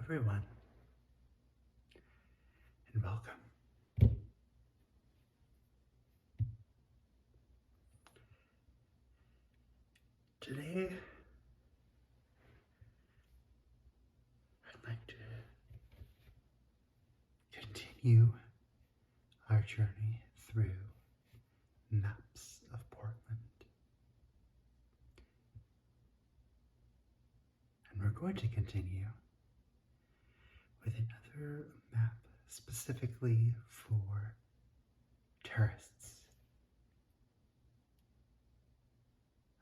everyone, and welcome. Today, I'd like to continue our journey through maps of Portland. And we're going to continue with another map specifically for tourists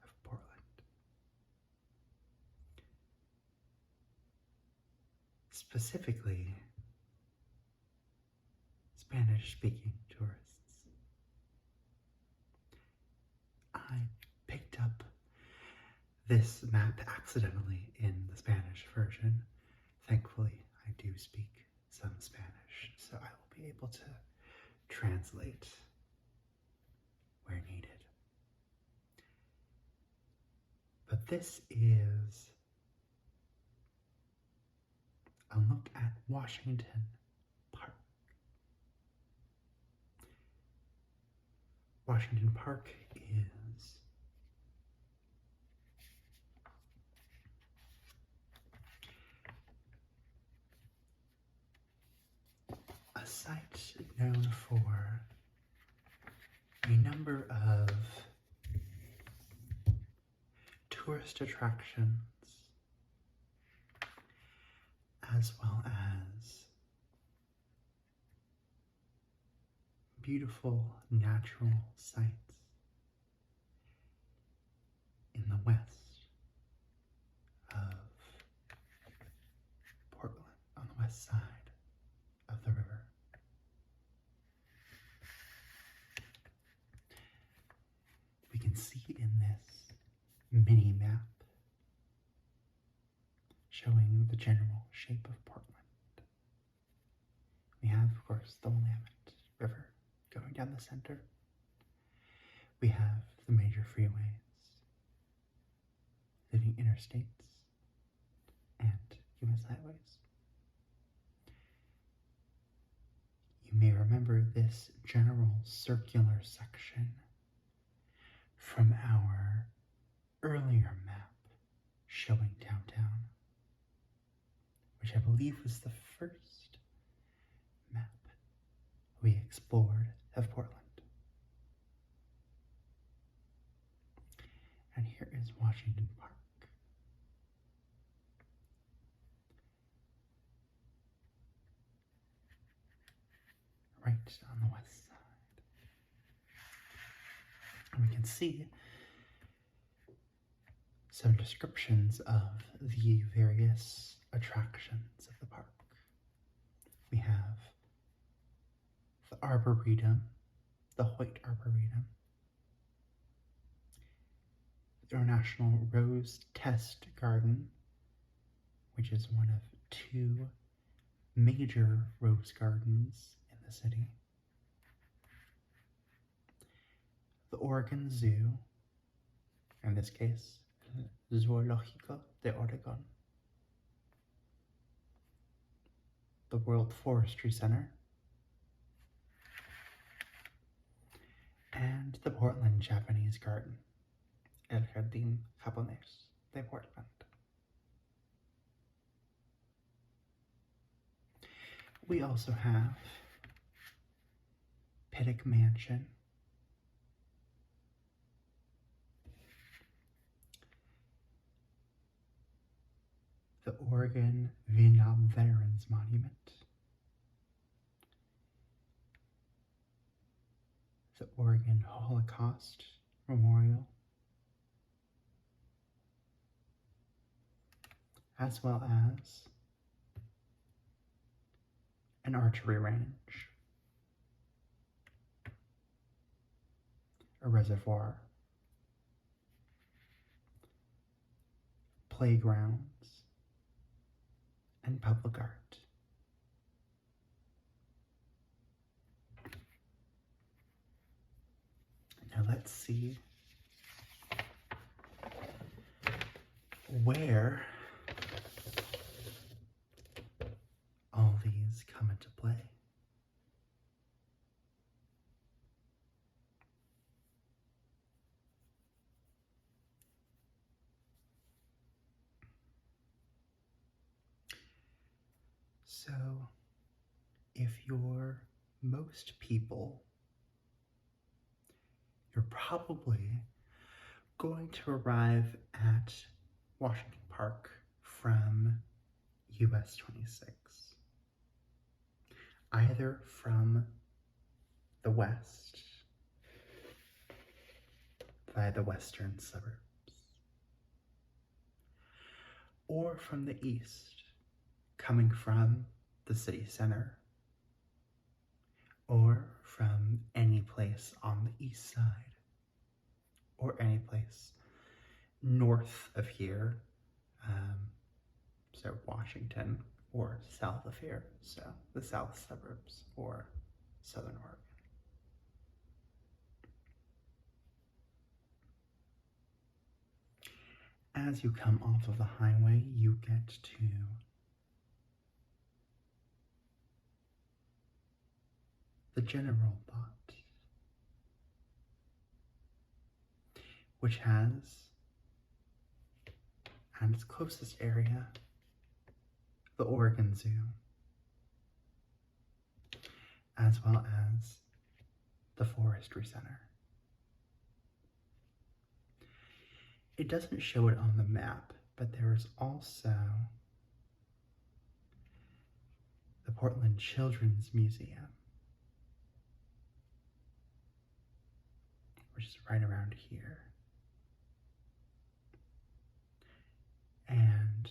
of Portland. Specifically, Spanish-speaking tourists. I picked up this map accidentally in the Spanish version. Thankfully, I do speak some Spanish, so I will be able to translate where needed. But this is a look at Washington Park. Washington Park is a site known for a number of tourist attractions, as well as beautiful natural sights in the west of Portland, on the west side of the river. We can see in this mini map showing the general shape of Portland. We have, of course, the Willamette River going down the center. We have the major freeways, leading interstates, and US highways. You may remember this general circular section from our earlier map showing downtown, which I believe was the first map we explored of Portland. And here is Washington Park. Right on the west side. And we can see some descriptions of the various attractions of the park. We have the Arboretum, the Hoyt Arboretum, the International Rose Test Garden, which is one of two major rose gardens in the city, the Oregon Zoo, in this case, Zoológico de Oregon, the World Forestry Center, and the Portland Japanese Garden, El Jardín Japonés de Portland. We also have Pittock Mansion, the Oregon Vietnam Veterans Monument, the Oregon Holocaust Memorial, as well as an archery range, a reservoir, playgrounds, and public art. Now let's see where if you're most people, you're probably going to arrive at Washington Park from US 26, either from the west via the western suburbs, or from the east coming from the city center, or from any place on the east side, or any place north of here, so Washington, or south of here, so the south suburbs or southern Oregon. As you come off of the highway, you get to the general lot, which has, at its closest area, the Oregon Zoo, as well as the Forestry Center. It doesn't show it on the map, but there is also the Portland Children's Museum, which is right around here. And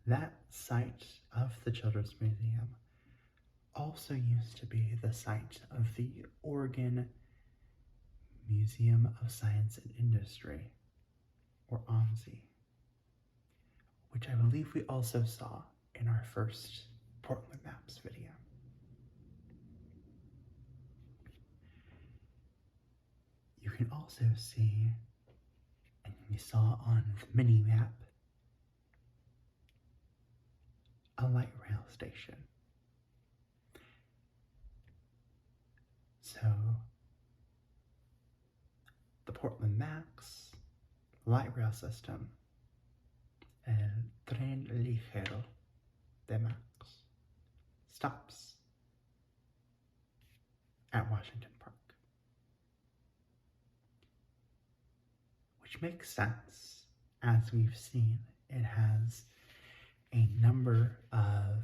that site of the Children's Museum also used to be the site of the Oregon Museum of Science and Industry, or OMSI, which I believe we also saw in our first Portland Maps video. You can also see, and we saw on the mini map, a light rail station. So the Portland Max light rail system, el tren ligero de Max, stops at Washington Park, which makes sense. As we've seen, it has a number of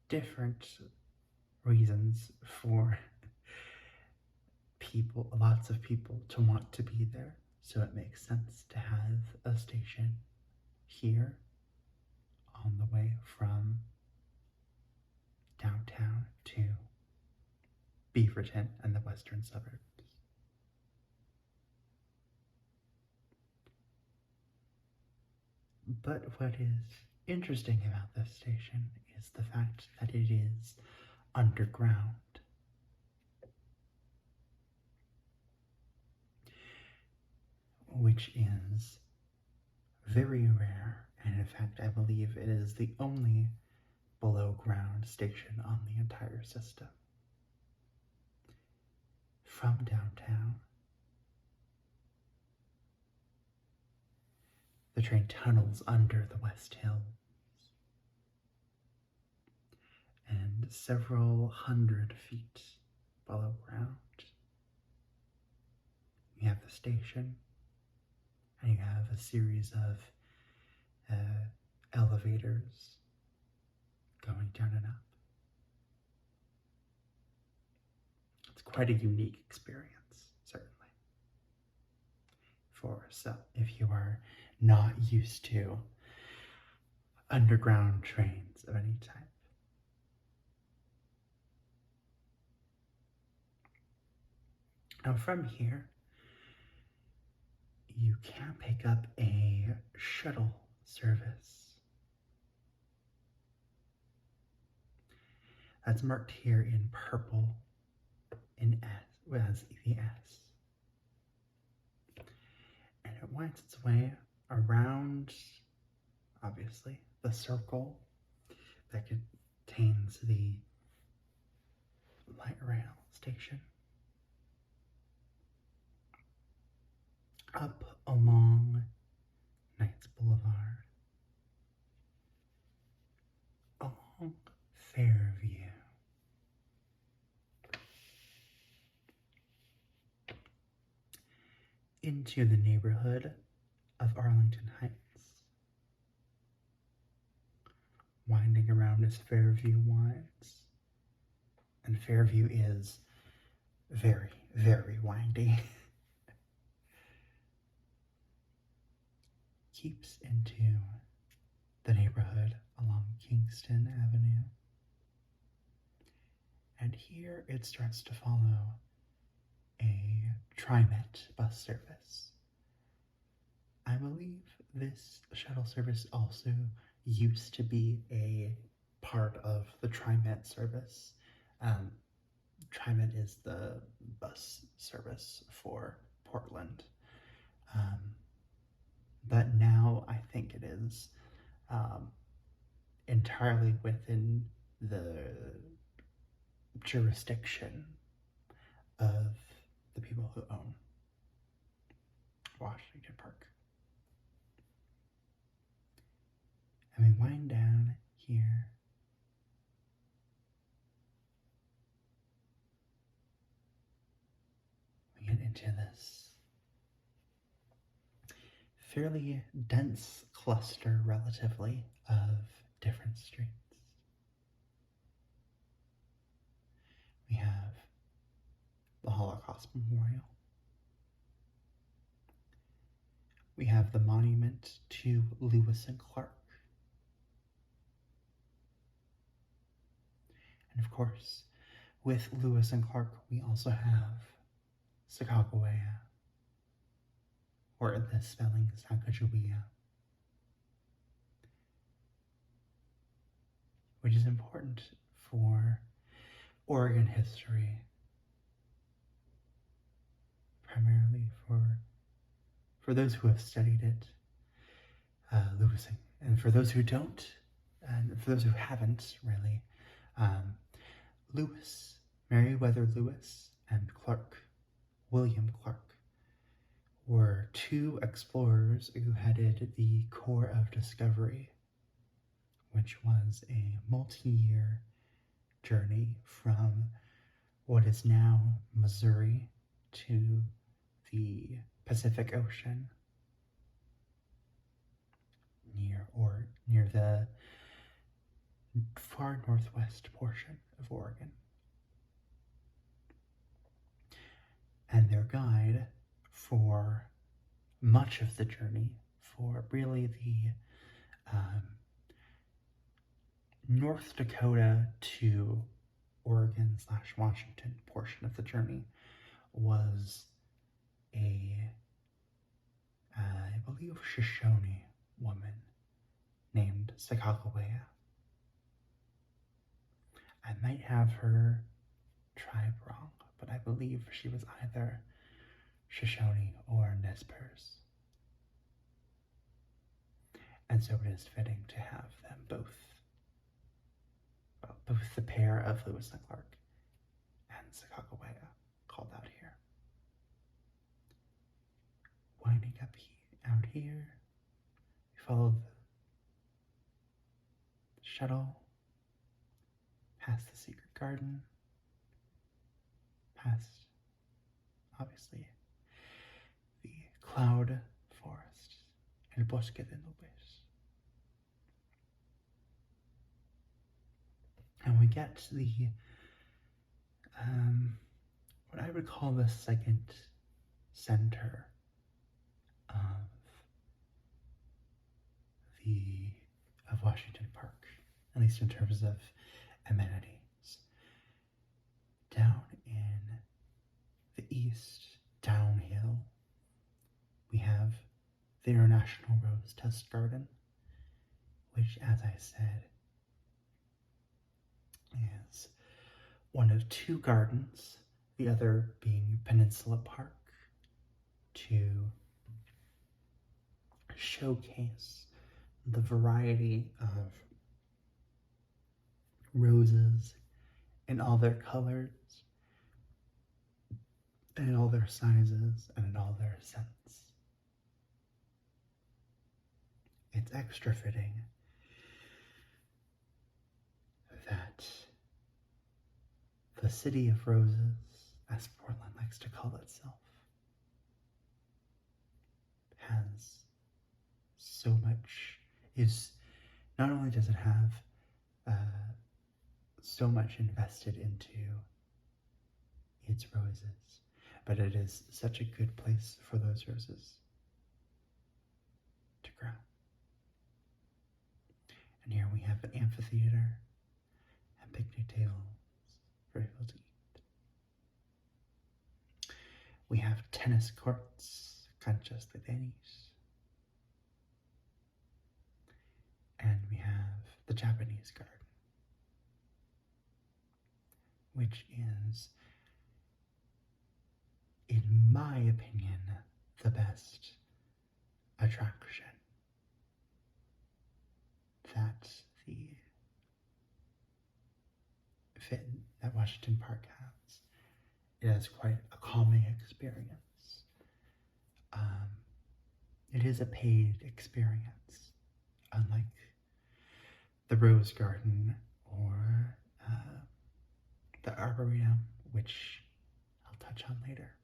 different reasons for people, lots of people, to want to be there. So it makes sense to have a station here on the way from downtown to Beaverton and the western suburbs. But what is interesting about this station is the fact that it is underground. Which is very rare, and in fact I believe it is the only below ground station on the entire system. From downtown, the train tunnels under the West Hills, and several hundred feet below ground, you have the station, and you have a series of elevators going down and up. It's quite a unique experience, certainly. So if you are not used to underground trains of any type. Now from here, you can pick up a shuttle service. That's marked here in purple in S, as the S. And it winds its way around, obviously, the circle that contains the light rail station, up along Knights Boulevard, into the neighborhood of Arlington Heights. Winding around as Fairview winds. And Fairview is very, very windy. Keeps into the neighborhood along Kingston Avenue. And here it starts to follow a TriMet bus service. I believe this shuttle service also used to be a part of the TriMet service. TriMet is the bus service for Portland. But now I think it is entirely within the jurisdiction of the people who own Washington Park. And we wind down here. We get into this fairly dense cluster, relatively, of different streets. We have the Holocaust Memorial. We have the monument to Lewis and Clark. And of course, with Lewis and Clark, we also have Sacagawea, or the spelling Sacagawea, which is important for Oregon history, primarily for those who have studied it, Lewis, and for those who don't, and for those who haven't really, Lewis, Meriwether Lewis, and Clark, William Clark, were two explorers who headed the Corps of Discovery, which was a multi-year journey from what is now Missouri to the Pacific Ocean, near the far northwest portion of Oregon. And their guide for much of the journey, for really the North Dakota to Oregon/Washington portion of the journey, was I believe, Shoshone woman named Sacagawea. I might have her tribe wrong, but I believe she was either Shoshone or Nez Perce. And so it is fitting to have them both the pair of Lewis and Clark and Sacagawea called out here. Winding up out here, we follow the shuttle, past the secret garden, past, obviously, the cloud forest, El Bosque de Nubes. And we get to the, what I would call the second center of Washington Park, at least in terms of amenities. Down in the east, downhill, we have the International Rose Test Garden, which, as I said, is one of two gardens, the other being Peninsula Park, to showcase the variety of roses in all their colors, and in all their sizes, and in all their scents. It's extra fitting that the City of Roses, as Portland likes to call itself, has so much, is not only does it have so much invested into its roses, but it is such a good place for those roses to grow. And here we have an amphitheater and picnic tables for people to eat. We have tennis courts, canchas de tenis. And we have the Japanese garden, which is, in my opinion, the best attraction that that Washington Park has. It has quite a calming experience. It is a paid experience, unlike the Rose Garden or the Arboretum, which I'll touch on later.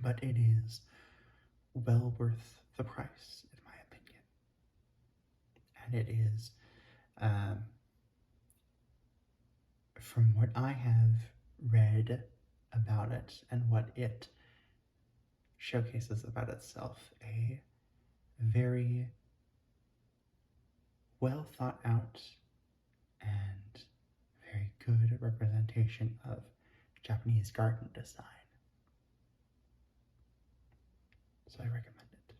But it is well worth the price, in my opinion. And it is, from what I have read about it and what it showcases about itself, a very well thought out and very good representation of Japanese garden design. So I recommend it.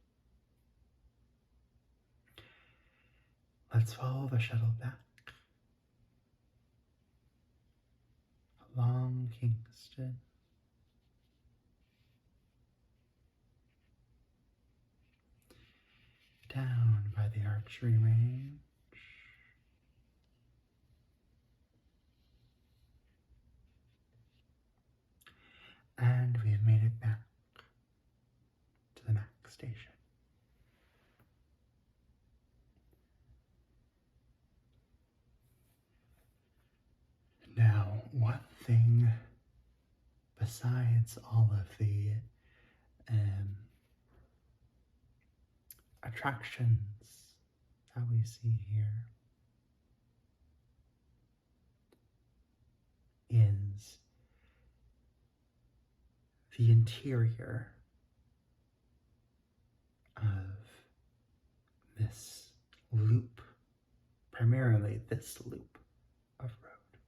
Let's follow the shuttle back along Kingston. Down by the archery range. And we've made it back to the Mac station. Now, one thing besides all of the attractions that we see here is the interior of this loop, primarily this loop of road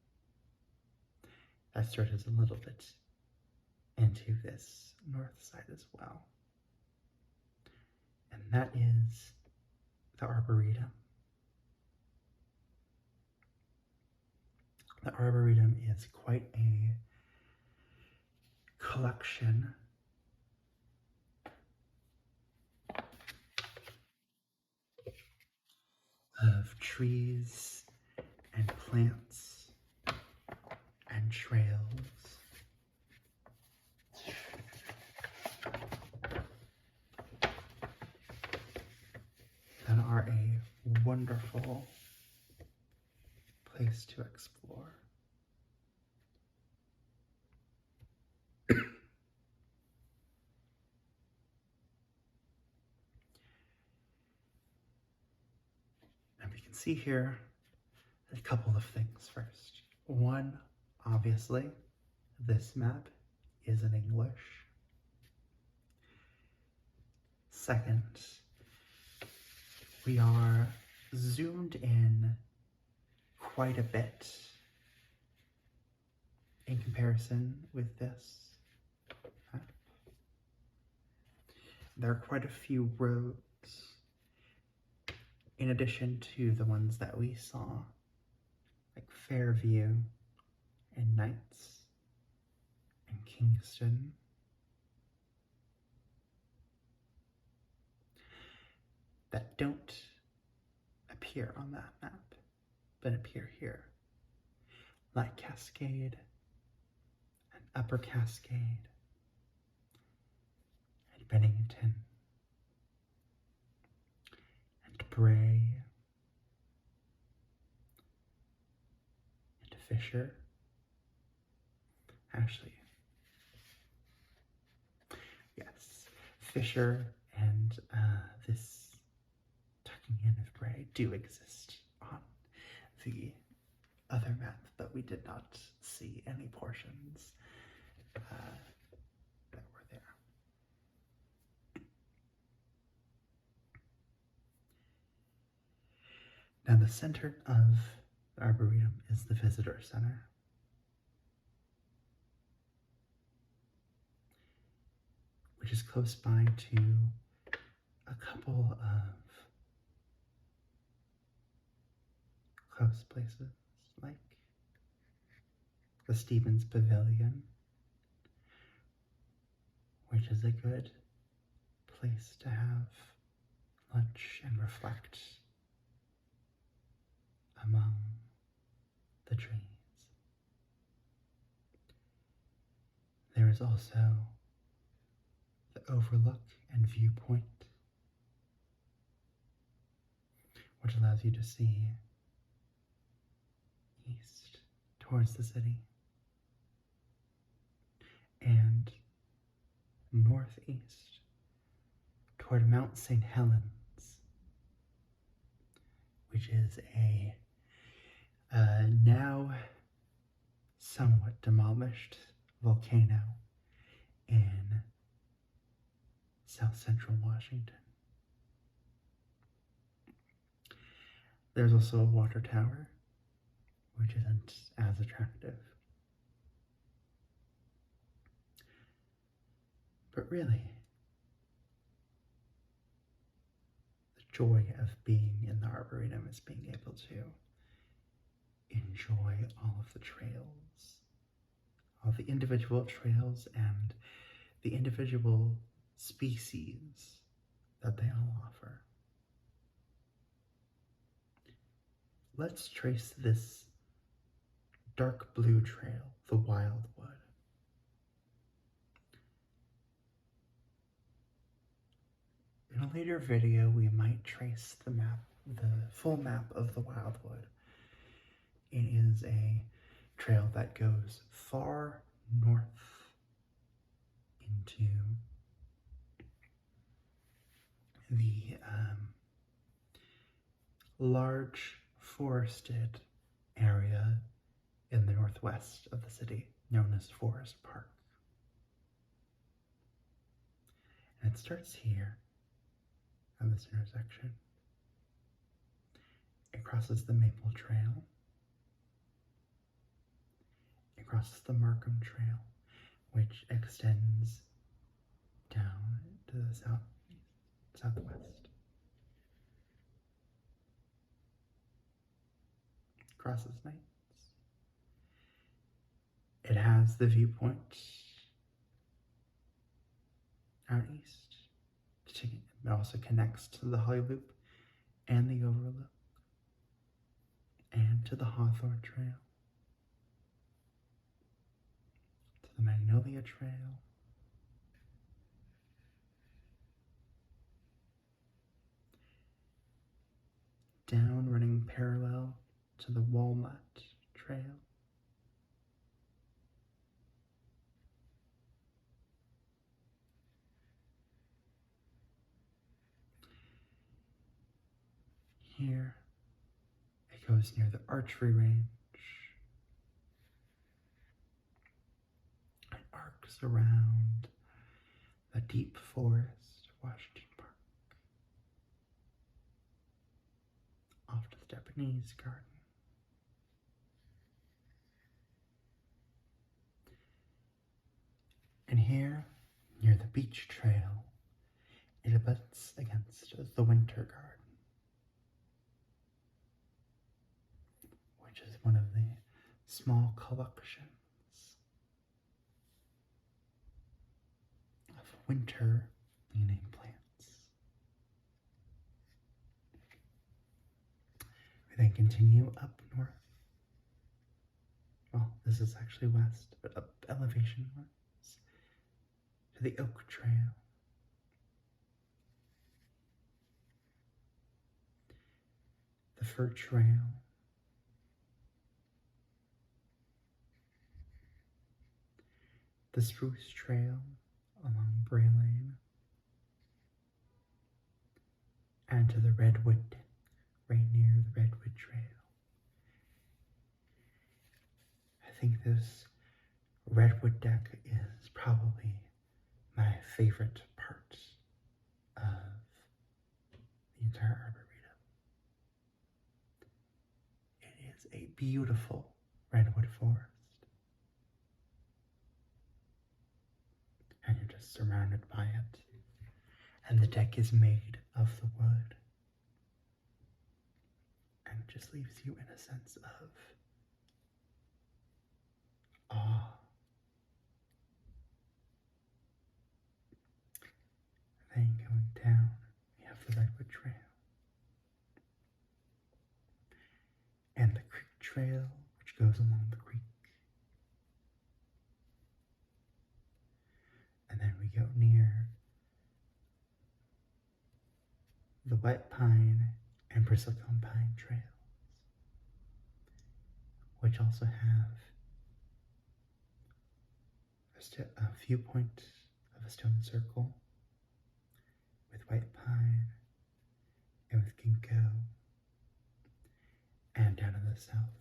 that stretches a little bit into this north side as well. And that is the Arboretum. The Arboretum is quite a collection of trees and plants and trails that are a wonderful place to explore. And we can see here a couple of things first. One, obviously, this map is in English. Second, we are zoomed in quite a bit in comparison with this map. There are quite a few roads in addition to the ones that we saw, like Fairview and Knights and Kingston. That don't appear on that map, but appear here, like Cascade and Upper Cascade and Bennington and Bray and Fisher. Actually, yes, fissure and this tucking in of prey do exist on the other map, but we did not see any portions that were there. Now, the center of the Arboretum is the Visitor Center. Which is close by to a couple of close places, like the Stevens Pavilion, which is a good place to have lunch and reflect among the trees. There is also the overlook and viewpoint, which allows you to see east towards the city and northeast toward Mount St. Helens, which is a now somewhat demolished volcano in South Central Washington. There's also a water tower, which isn't as attractive. But really, the joy of being in the Arboretum is being able to enjoy all of the trails, all the individual trails and the individual species that they all offer. Let's trace this dark blue trail, the Wildwood. In a later video, we might trace the map, the full map of the Wildwood. It is a trail that goes far north into the large forested area in the northwest of the city known as Forest Park. And it starts here at this intersection. It crosses the Maple Trail. It crosses the Markham Trail, which extends down to the southwest. Crosses Nights. It has the viewpoint out east. It also connects to the Holly Loop and the Overlook and to the Hawthorne Trail, to the Magnolia Trail, down running parallel to the Walnut Trail, here it goes near the Archery Range. It arcs around the deep forest, Washington Park, off to the Japanese Garden. And here, near the Beach Trail, it abuts against the Winter Garden, which is one of the small collections of winter-leaning plants. We then continue up north. Well, this is actually west, but up elevation wise to the Oak Trail. The Fir Trail. The Spruce Trail along Bray Lane. onto the redwood deck right near the redwood trail. I think this redwood deck is probably my favorite part of the entire Arboretum. It is a beautiful redwood forest, and you're just surrounded by it. And the deck is made of the wood, and it just leaves you in a sense of awe. Then going down, we have the redwood trail and the creek trail, which goes along the creek. And then we go near the white pine and bristlecone pine trails, which also have a viewpoint of a stone circle with white pine and with ginkgo, and down in the south,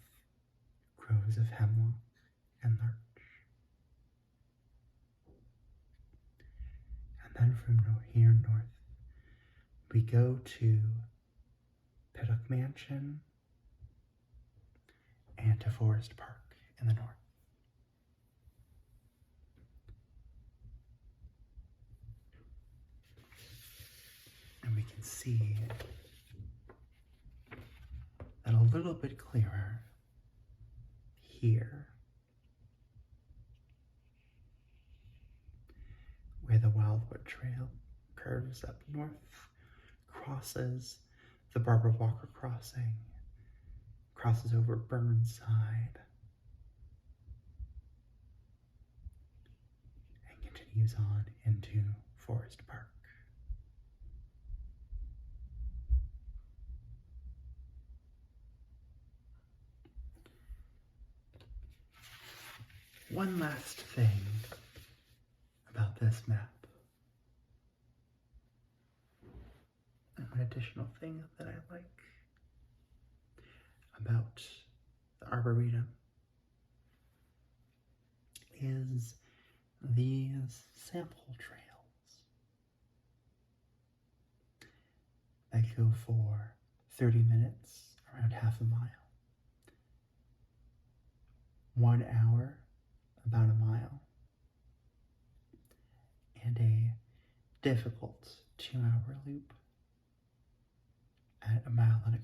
groves of hemlock and larch. And then from here north, we go to Piddock Mansion and to Forest Park in the north. And we can see that a little bit clearer here, where the Wildwood Trail curves up north, crosses the Barbara Walker Crossing, crosses over Burnside, and continues on into Forest Park. One last thing about this map, and one additional thing that I like about the Arboretum is these sample trails that go for 30 minutes, around half a mile, 1 hour, about a mile, and a difficult 2-hour loop at 1.25 miles,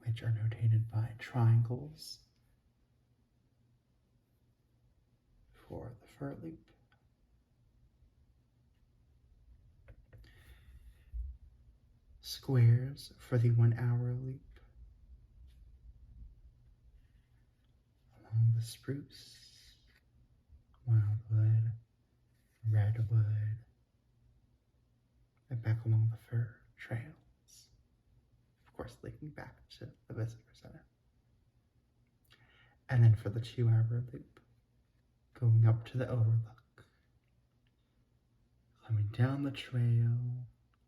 which are notated by triangles for the fur loop. Squares for the 1-hour loop along the spruce, wildwood, redwood, and back along the fir trails, of course leading back to the visitor center. And then for the 2-hour loop, going up to the overlook, climbing down the trail,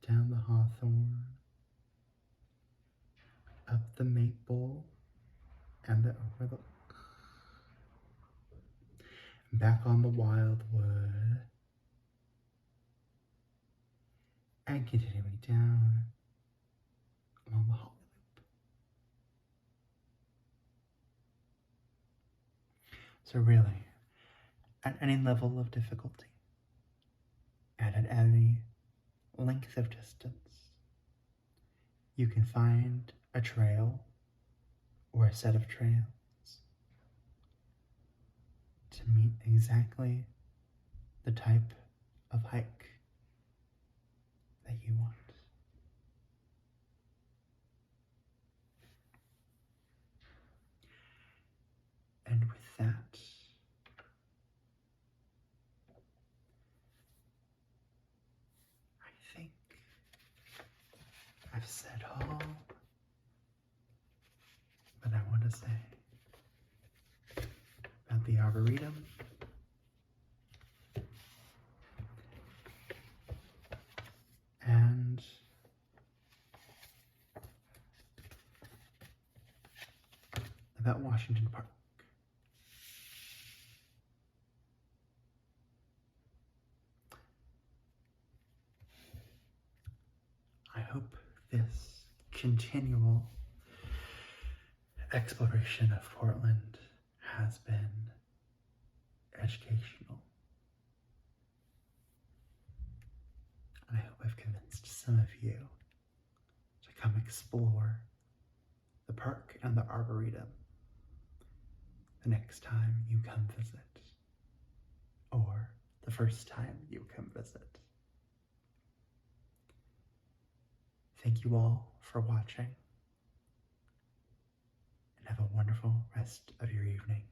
down the hawthorn, up the maple and the overlook, back on the wildwood, and continuing down along the holly loop. So really, at any level of difficulty, and at any length of distance, you can find a trail or a set of trails to meet exactly the type of hike that you want. And with that, I think I've said all that I want to say about the Arboretum about Washington Park. I hope this continual exploration of Portland has been educational. And I hope I've convinced some of you to come explore the park and the Arboretum the next time you come visit, or the first time you come visit. Thank you all for watching, and have a wonderful rest of your evening.